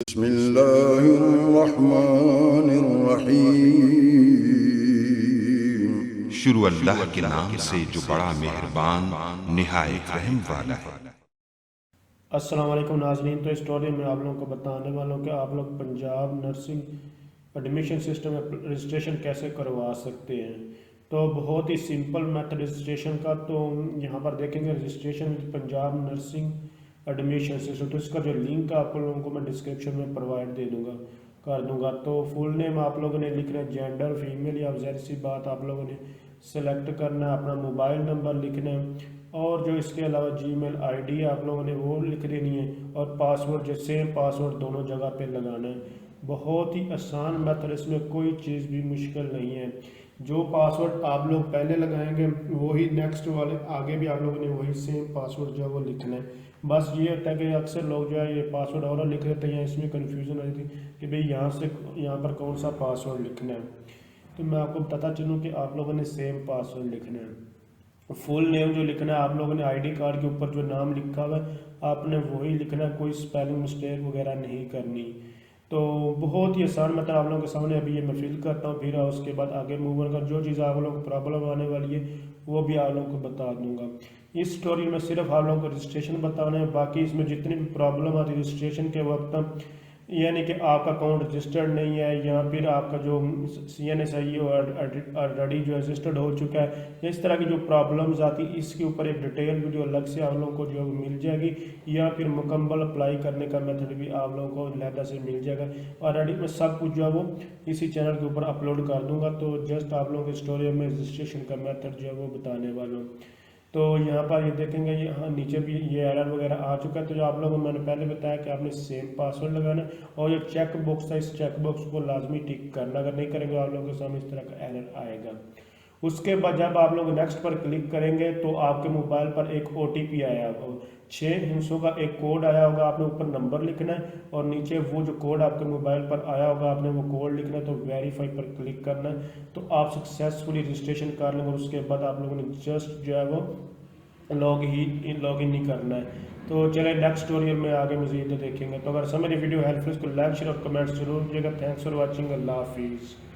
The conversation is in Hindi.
बिस्मिल्लाहिर्रहमानिर्रहीम। शुरू अल्लाह के नाम से जो बड़ा मेहरबान निहायत रहम वाला है। अस्सलाम वालेकुम नाज़रीन। तो इस स्टोरी में आप लोगों को बताने वाला हूँ कि आप लोग पंजाब नर्सिंग एडमिशन सिस्टम में रजिस्ट्रेशन कैसे करवा सकते हैं। तो बहुत ही सिंपल मेथड रजिस्ट्रेशन का। तो यहाँ पर देखेंगे registration Punjab nursing admission system. तो इसका जो लिंक है आप लोगों को मैं डिस्क्रिप्शन में प्रोवाइड कर दूंगा। तो फुल नेम आप लोगों ने लिखना है, जेंडर फीमेल या ज़ाहिर सी बात आप लोगों ने सेलेक्ट करना है, अपना मोबाइल नंबर लिखना है और जो इसके अलावा जीमेल आईडी आप लोगों ने वो लिख देनी है और पासवर्ड जो सेम पासवर्ड दोनों जगह पे लगाना है। बहुत ही आसान मेथड, इसमें कोई चीज़ भी मुश्किल नहीं है। जो पासवर्ड आप लोग पहले लगाएंगे वही नेक्स्ट वाले आगे भी आप लोगों ने वही सेम पासवर्ड जो है वो लिखना है। बस ये होता है कि अक्सर लोग जो है ये पासवर्ड और लिख देते हैं, इसमें कन्फ्यूज़न आई थी कि भाई यहाँ से यहाँ पर कौन सा पासवर्ड लिखना है। तो मैं आपको बताता चलूँ कि आप लोगों ने सेम पासवर्ड लिखना है। फुल नेम जो लिखना है आप लोगों ने आईडी कार्ड के ऊपर जो नाम लिखा हुआ है आपने वही लिखना है, कोई स्पेलिंग मिस्टेक वगैरह नहीं करनी। तो बहुत ही आसान मतलब आप लोगों के सामने अभी ये मैं फिल करता हूँ, फिर उसके बाद आगे मूव कर जो चीज़ आप लोगों को प्रॉब्लम आने वाली है वो भी आप लोगों को बता दूंगा। इस स्टोरी में सिर्फ आप लोगों को रजिस्ट्रेशन बताना है, बाकी इसमें जितनी भी प्रॉब्लम आती है रजिस्ट्रेशन के वक्त, यानी कि आपका अकाउंट रजिस्टर्ड नहीं है या फिर आपका जो CNSI ऑलरेडी जो रजिस्टर्ड हो चुका है, इस तरह की जो प्रॉब्लम्स आती है इसके ऊपर एक डिटेल वीडियो अलग से आप लोगों को जो मिल जाएगी, या फिर मुकम्मल अप्लाई करने का मेथड भी आप लोगों को अलहदा से मिल जाएगा। ऑलरेडी मैं सब कुछ जो है वो इसी चैनल के ऊपर अपलोड कर दूंगा। तो जस्ट आप लोगों की स्टोरी में रजिस्ट्रेशन का मेथड जो है वो बताने वाला हूँ। तो यहाँ पर ये देखेंगे ये हाँ नीचे भी ये एरर वगैरह आ चुका है। तो जो आप लोगों को मैंने पहले बताया कि आपने सेम पासवर्ड लगाना है और जो चेक बॉक्स है इस चेक बॉक्स को लाजमी टिक करना, अगर नहीं करेंगे आप लोगों के सामने इस तरह का एरर आएगा। उसके बाद जब आप लोग नेक्स्ट पर क्लिक करेंगे तो आपके मोबाइल पर एक OTP आया होगा, 6 हिंसों का एक कोड आया होगा, आपने ऊपर नंबर लिखना है और नीचे वो जो कोड आपके मोबाइल पर आया होगा आपने वो कोड लिखना है। तो वेरीफाई पर क्लिक करना है तो आप सक्सेसफुली रजिस्ट्रेशन कर लेंगे और उसके बाद आप लोगों ने जस्ट जो है वो लॉग इन ही करना है। तो चलिए नेक्स्ट ट्यूटोरियल में आगे मजीद देखेंगे। तो अगर समझ वीडियो हेल्पफुल इसको लाइक शेयर और कमेंट्स जरूर कीजिएगा। Thanks for watching. अल्लाह हाफिज़।